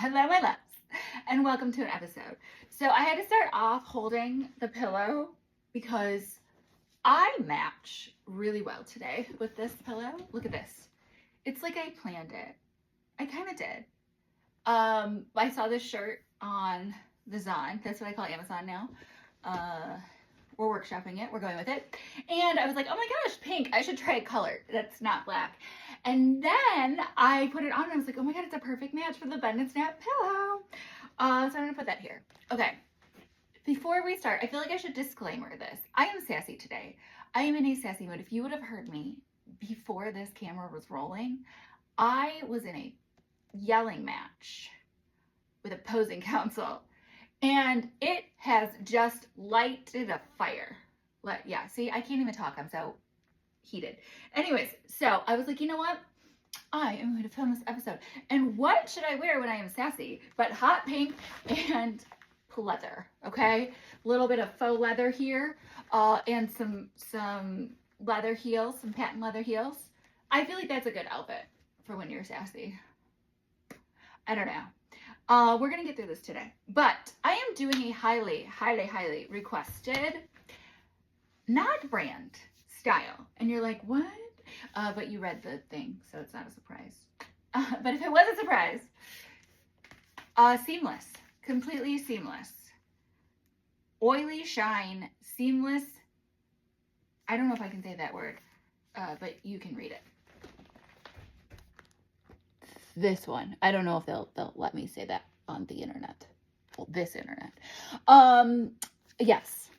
Hello, my loves, and welcome to an episode. So I had to start off holding the pillow because I match really well today with this pillow. Look at this. It's like I planned it. I kind of did. I saw this shirt on the Zon. That's what I call Amazon now. We're workshopping it. We're going with it. And I was like, oh my gosh, pink. I should try a color that's not black. And then I put it on and I was like, oh my God, it's a perfect match for the Bend and Snap pillow. So I'm going to put that here. Okay. Before we start, I feel like I should disclaimer this. I am sassy today. I am in a sassy mood. If you would have heard me before this camera was rolling, I was in a yelling match with opposing counsel. And it has just lighted a fire. Yeah, see, I can't even talk. I'm so heated. Anyways, so I was like, you know what? I am going to film this episode. And what should I wear when I am sassy? But hot pink and pleather, okay? A little bit of faux leather here, and some leather heels, some patent leather heels. I feel like that's a good outfit for when you're sassy. I don't know. We're going to get through this today. But I am doing a highly requested, not brand style. And you're like, what? But you read the thing, so it's not a surprise. But if it was a surprise, seamless. Completely seamless. Oily shine, seamless. I don't know if I can say that word, but you can read it. This one. I don't know if they'll let me say that on the internet. Well, this internet. Yes.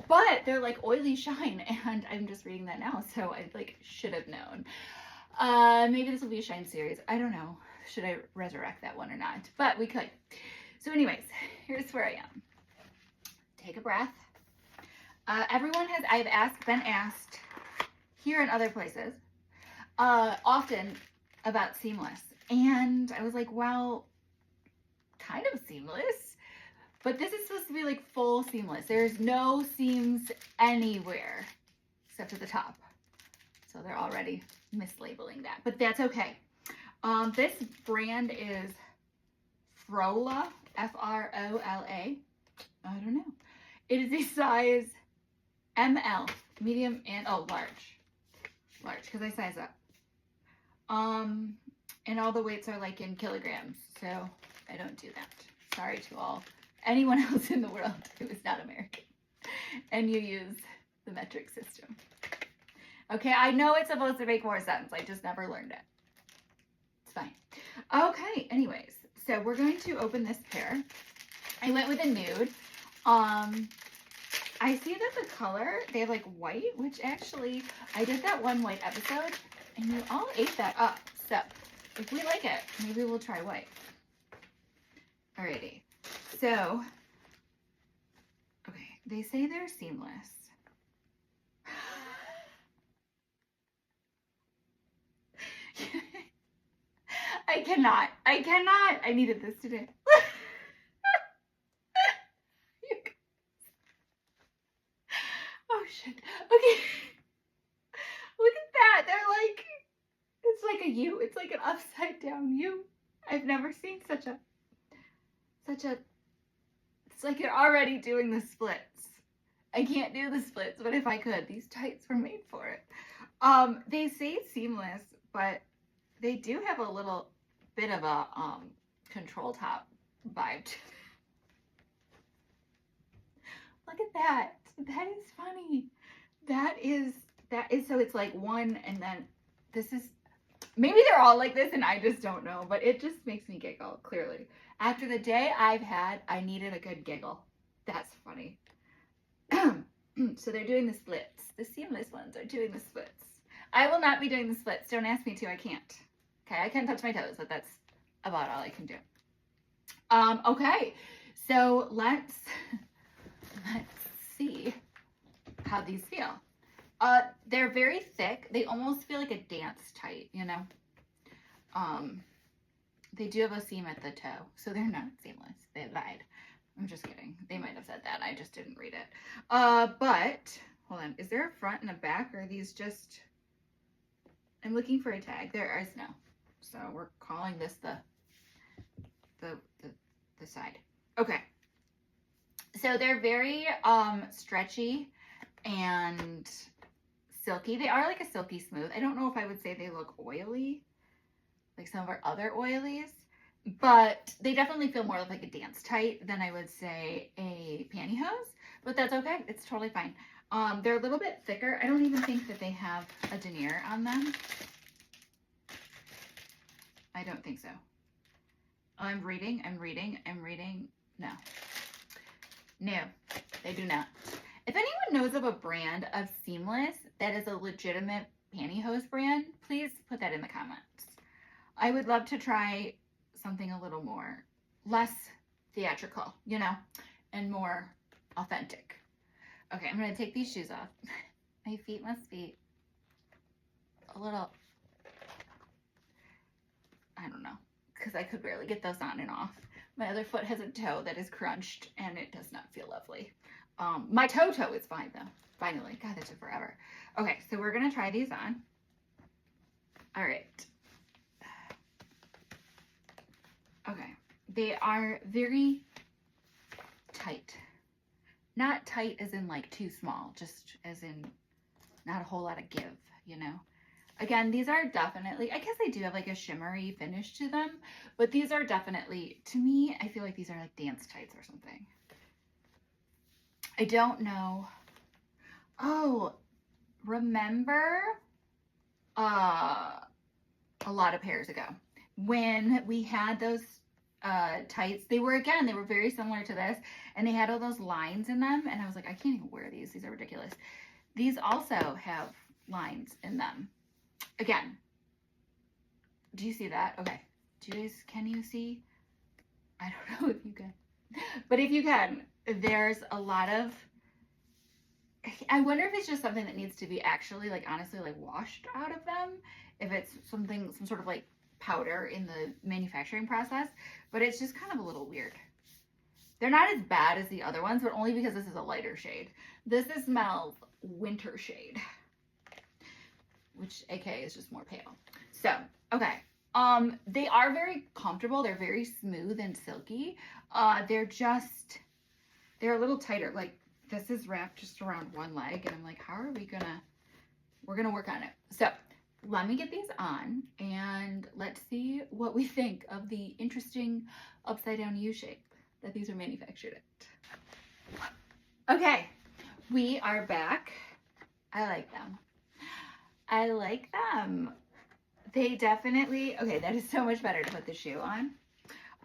But they're like oily shine, and I'm just reading that now, so I should have known. Maybe this will be a shine series. I don't know. Should I resurrect that one or not? But we could. So anyways, here's where I am. Take a breath. Everyone has, been asked here and other places, often about seamless. And I was like, well, kind of seamless, but this is supposed to be like full seamless. There's no seams anywhere except at the top. So they're already mislabeling that, but that's okay. This brand is Frola, F-R-O-L-A. I don't know. It is a size ML, medium, and large, because I size up. And all the weights are like in kilograms, so I don't do that. Sorry to anyone else in the world who is not American and you use the metric system. Okay, I know it's supposed to make more sense. I just never learned it. It's fine. Okay, anyways, so we're going to open this pair. I went with a nude. I see that the color, they have like white, which actually, I did that one white episode and you all ate that up. So if we like it, maybe we'll try white. Alrighty. So, okay, they say they're seamless. I cannot. I needed this today. Oh shit. Okay. Look at that. They're like, it's like a U. It's like an upside down U. I've never seen such a, it's like you're already doing the splits. I can't do the splits, but if I could, these tights were made for it. They say seamless, but they do have a little bit of a, control top vibe to them. Look at that. That is funny. That is, so it's like one, and then this is, maybe they're all like this and I just don't know, but it just makes me giggle, clearly. After the day I've had, I needed a good giggle. That's funny. So they're doing the splits. The seamless ones are doing the splits. I will not be doing the splits. Don't ask me to, I can't. Okay, I can touch my toes, but that's about all I can do. Okay, so let's see how these feel. They're very thick. They almost feel like a dance tight, you know. They do have a seam at the toe, so they're not seamless. They lied. I'm just kidding. They might have said that. I just didn't read it. But hold on. Is there a front and a back, or are these just? I'm looking for a tag. There is no. So we're calling this the this side. Okay. So they're very stretchy and silky. They are like a silky smooth. I don't know if I would say they look oily like some of our other oilies, but they definitely feel more like a dance tight than I would say a pantyhose, but that's okay. It's totally fine. They're a little bit thicker. I don't even think that they have a denier on them. I don't think so. I'm reading. No. No, they do not. If anyone knows of a brand of seamless that is a legitimate pantyhose brand, please put that in the comments. I would love to try something a little more, less theatrical, you know, and more authentic. Okay, I'm going to take these shoes off. My feet must be a little, I don't know, because I could barely get those on and off. My other foot has a toe that is crunched and it does not feel lovely. My toe is fine though. Finally. God, that took forever. Okay, so we're going to try these on. All right. Okay. They are very tight. Not tight as in like too small, just as in not a whole lot of give, you know. Again, these are definitely, I guess they do have like a shimmery finish to them, but these are definitely, to me, I feel like these are like dance tights or something. I don't know. Oh, remember a lot of pairs ago when we had those tights, they were very similar to this, and they had all those lines in them, and I was like, I can't even wear these are ridiculous. These also have lines in them. Again, do you see that? Okay, can you see? I don't know if you can, but if you can, there's a lot of, I wonder if it's just something that needs to be actually like honestly like washed out of them, if it's some sort of like powder in the manufacturing process, but it's just kind of a little weird. They're not as bad as the other ones, but only because this is a lighter shade. This smells winter shade, which aka is just more pale. So, okay. They are very comfortable. They're very smooth and silky. They're a little tighter. Like this is wrapped just around one leg, and I'm like, how are we we're gonna work on it. So let me get these on and let's see what we think of the interesting upside down U shape that these are manufactured at. Okay, we are back. I like them. I like them. They definitely, okay, that is so much better to put the shoe on.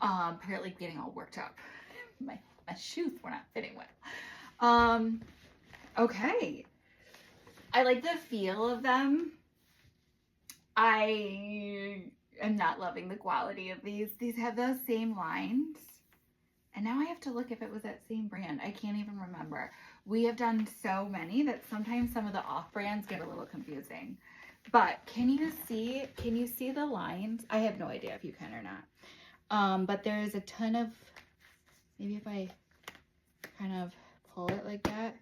Apparently getting all worked up. My shoes were not fitting well. Okay. I like the feel of them. I am not loving the quality of these. These have those same lines. And now I have to look if it was that same brand. I can't even remember. We have done so many that sometimes some of the off brands get a little confusing. But can you see the lines? I have no idea if you can or not. But there's a ton of, maybe if I kind of pull it like that.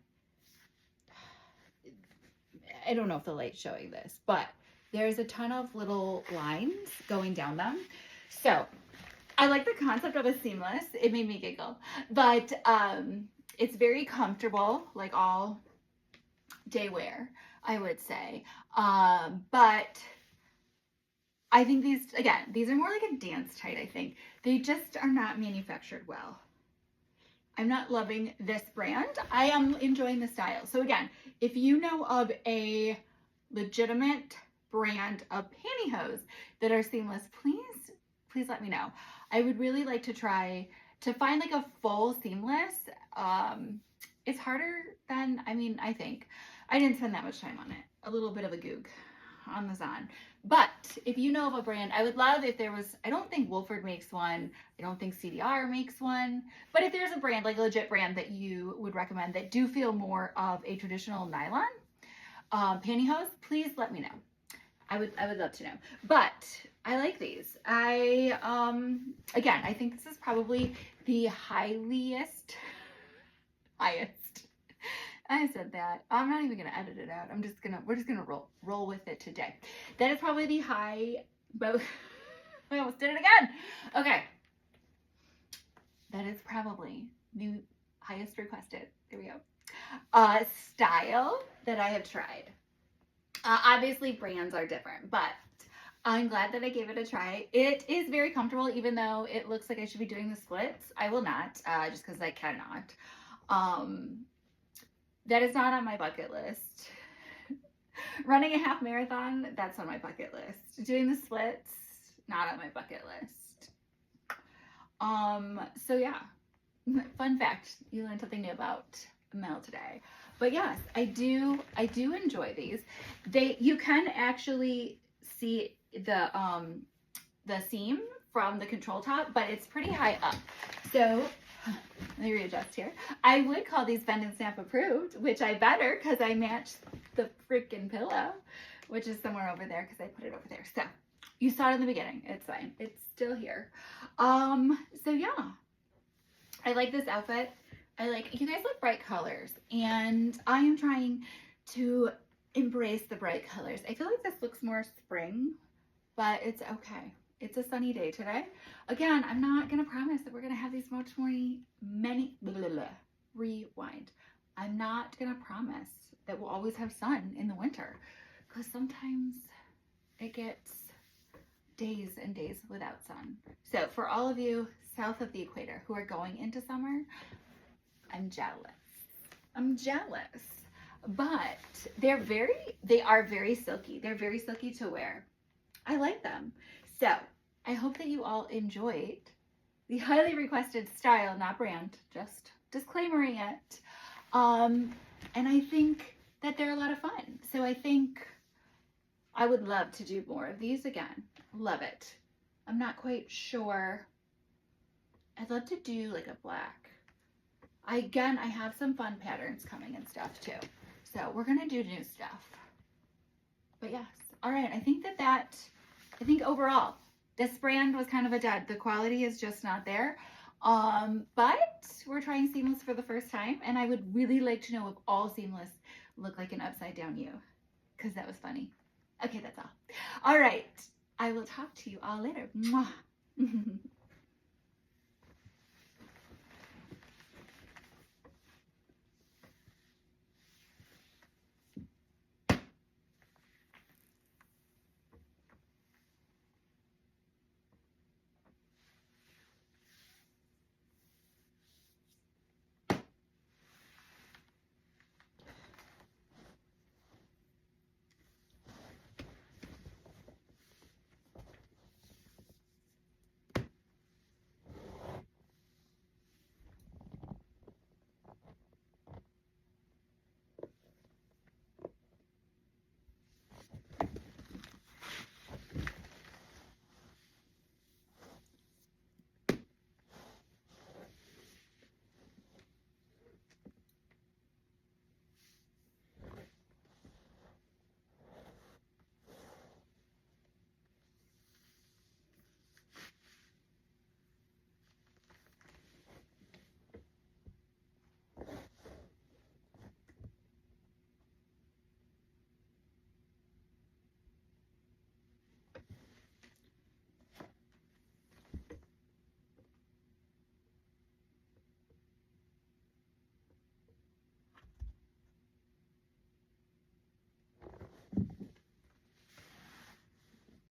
I don't know if the light's showing this, but there's a ton of little lines going down them. So I like the concept of a seamless. It made me giggle, but it's very comfortable, like all day wear, I would say. But I think these are more like a dance tight, I think. They just are not manufactured well. I'm not loving this brand. I am enjoying the style. So again, if you know of a legitimate brand of pantyhose that are seamless, please let me know. I would really like to try to find like a full seamless. It's harder than, I think. I didn't spend that much time on it. A little bit of a goog on the Zon. But if you know of a brand, I would love if there was, I don't think Wolford makes one. I don't think CDR makes one. But if there's a brand, like a legit brand that you would recommend that do feel more of a traditional nylon pantyhose, please let me know. I would love to know. But I like these. Again, I think this is probably the highest. I said that. I'm not even gonna edit it out. We're just gonna roll with it today. That is probably the high. I almost did it again. Okay. that is probably new highest requested. There we go. Style that I have tried. Obviously brands are different, but I'm glad that I gave it a try. It is very comfortable, even though it looks like I should be doing the splits. I will not, just because I cannot. That is not on my bucket list. Running a half marathon, that's on my bucket list. Doing the splits, not on my bucket list. So yeah, fun fact, you learned something new about Mel today. But yes, I do enjoy these. You can actually see the seam from the control top, but it's pretty high up. So let me readjust here. I would call these Bend and Snap approved, which I better because I matched the freaking pillow, which is somewhere over there because I put it over there. So you saw it in the beginning. It's fine. It's still here. So yeah, I like this outfit. You guys like bright colors, and I am trying to embrace the bright colors. I feel like this looks more spring, but it's okay. It's a sunny day today. Again, I'm not gonna promise that we're gonna have these rewind. I'm not gonna promise that we'll always have sun in the winter, because sometimes it gets days and days without sun. So for all of you south of the equator who are going into summer, I'm jealous. I'm jealous. But they are very silky. They're very silky to wear. I like them. So I hope that you all enjoyed the highly requested style, not brand, just disclaimering it. And I think that they're a lot of fun. So I think I would love to do more of these again. Love it. I'm not quite sure. I'd love to do like a black. I have some fun patterns coming and stuff too. So we're going to do new stuff. But yes. All right. I think overall, this brand was kind of a dud. The quality is just not there. But we're trying seamless for the first time. And I would really like to know if all seamless look like an upside down U, because that was funny. Okay, that's all. All right. I will talk to you all later. Mwah.